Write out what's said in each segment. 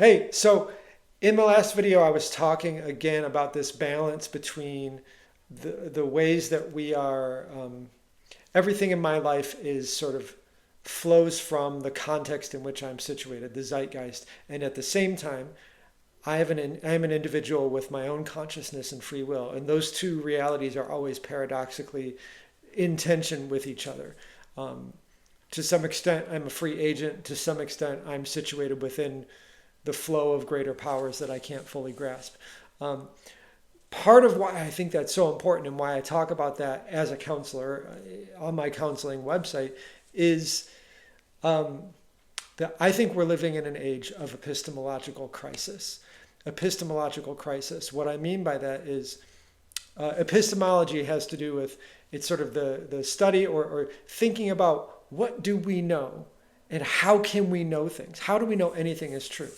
Hey, so in the last video, I was talking again about this balance between the ways that we are, everything in my life is sort of flows from the context in which I'm situated, the zeitgeist. And at the same time, I am an individual with my own consciousness and free will. And those two realities are always paradoxically in tension with each other. Um, to some extent, I'm a free agent. To some extent, I'm situated within the flow of greater powers that I can't fully grasp. Um, Part of why I think that's so important and why I talk about that as a counselor on my counseling website is um, that I think we're living in an age of epistemological crisis. Epistemological crisis. What I mean by that is epistemology has to do with it's sort of the study or thinking about what do we know and how can we know things? How do we know anything is true?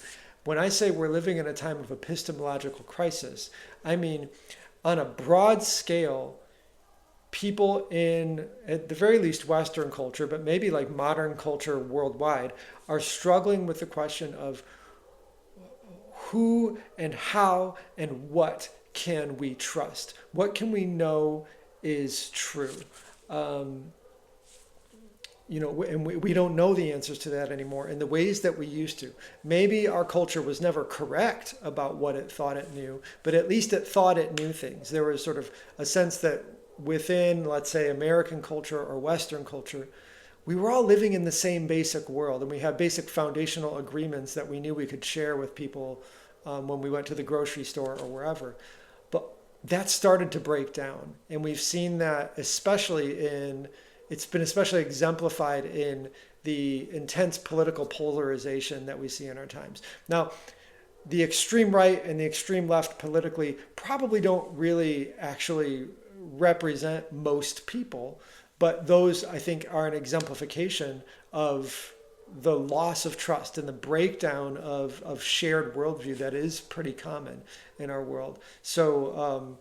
When I say we're living in a time of epistemological crisis, I mean on a broad scale, people in, at the very least, Western culture, but maybe like modern culture worldwide, are struggling with the question of who and how and what can we trust? What can we know is true? Um, and we don't know the answers to that anymore in the ways that we used to. Maybe our culture was never correct about what it thought it knew, but at least it thought it knew things. There was sort of a sense that within, let's say, American culture or Western culture, we were all living in the same basic world, and we had basic foundational agreements that we knew we could share with people when we went to the grocery store or wherever. But that started to break down, and we've seen that especially in it's been especially exemplified in the intense political polarization that we see in our times. Now, the extreme right and the extreme left politically probably don't really actually represent most people, but those I think are an exemplification of the loss of trust and the breakdown of shared worldview that is pretty common in our world. So,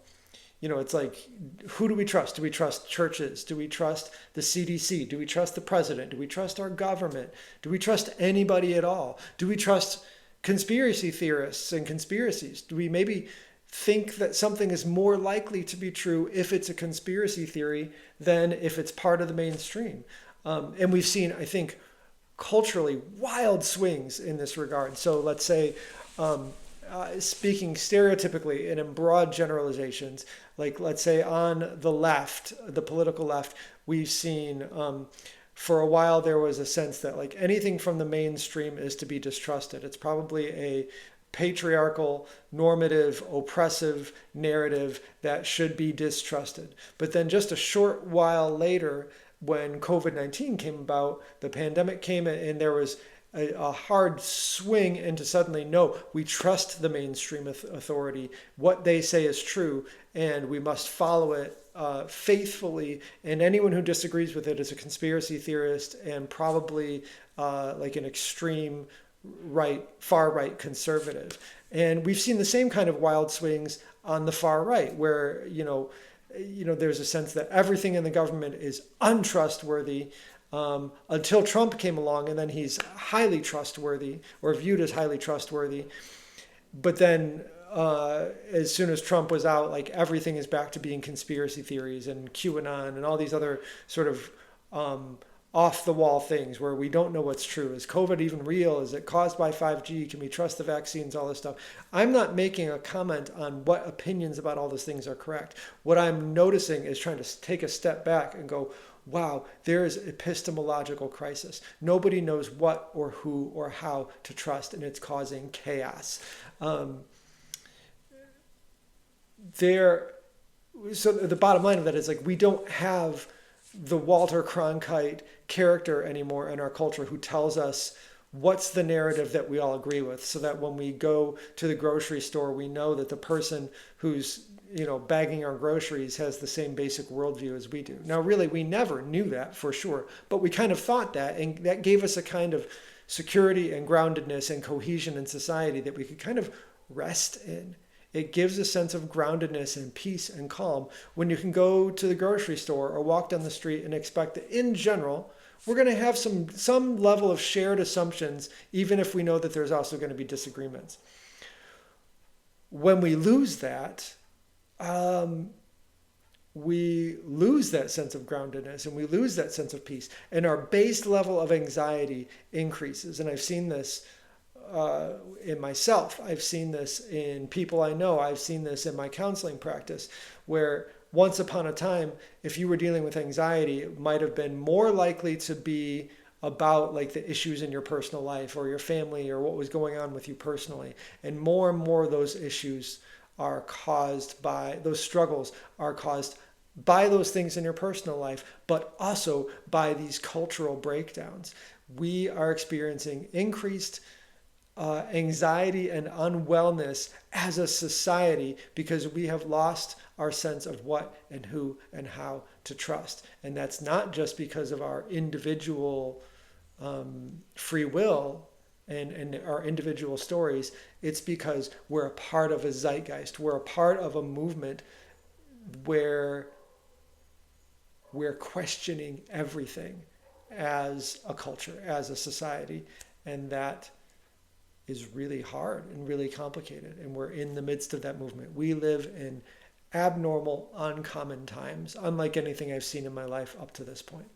it's like, who do we trust? Do we trust churches? Do we trust the CDC? Do we trust the president? Do we trust our government? Do we trust anybody at all? Do we trust conspiracy theorists and conspiracies? Do we maybe think that something is more likely to be true if it's a conspiracy theory than if it's part of the mainstream? And we've seen, I think, culturally wild swings in this regard. So let's say, speaking stereotypically and in broad generalizations, like let's say on the left, the political left, we've seen for a while there was a sense that like anything from the mainstream is to be distrusted. It's probably a patriarchal, normative, oppressive narrative that should be distrusted. But then just a short while later, when COVID-19 came about, the pandemic came in, and there was a hard swing into suddenly, no, we trust the mainstream authority. What they say is true, and we must follow it faithfully. And anyone who disagrees with it is a conspiracy theorist and probably like an extreme right, far right conservative. And we've seen the same kind of wild swings on the far right, where there's a sense that everything in the government is untrustworthy until Trump came along, and then he's highly trustworthy or viewed as highly trustworthy. But then as soon as Trump was out, like everything is back to being conspiracy theories and QAnon and all these other sort of off the wall things where we don't know what's true. Is COVID even real? Is it caused by 5G? Can we trust the vaccines? All this stuff. I'm not making a comment on what opinions about all those things are correct. What I'm noticing is trying to take a step back and go, wow, there is epistemological crisis. Nobody knows what or who or how to trust, and it's causing chaos. So the bottom line of that is like we don't have the Walter Cronkite character anymore in our culture who tells us what's the narrative that we all agree with, so that when we go to the grocery store, we know that the person who's bagging our groceries has the same basic worldview as we do. Now, really, we never knew that for sure, but we kind of thought that, and that gave us a kind of security and groundedness and cohesion in society that we could kind of rest in. It gives a sense of groundedness and peace and calm when you can go to the grocery store or walk down the street and expect that in general, We're going to have some level of shared assumptions, even if we know that there's also going to be disagreements. When we lose that, we lose that sense of groundedness and we lose that sense of peace. And our base level of anxiety increases. And I've seen this in myself. I've seen this in people I know. I've seen this in my counseling practice, where once upon a time, if you were dealing with anxiety, it might have been more likely to be about like the issues in your personal life or your family or what was going on with you personally. And more those issues are caused by, those struggles are caused by those things in your personal life, but also by these cultural breakdowns. We are experiencing increased anxiety and unwellness as a society because we have lost our sense of what and who and how to trust. And that's not just because of our individual free will and our individual stories. It's because we're a part of a zeitgeist. We're a part of a movement where we're questioning everything as a culture, as a society. And that is really hard and really complicated. And we're in the midst of that movement. We live in abnormal, uncommon times, unlike anything I've seen in my life up to this point.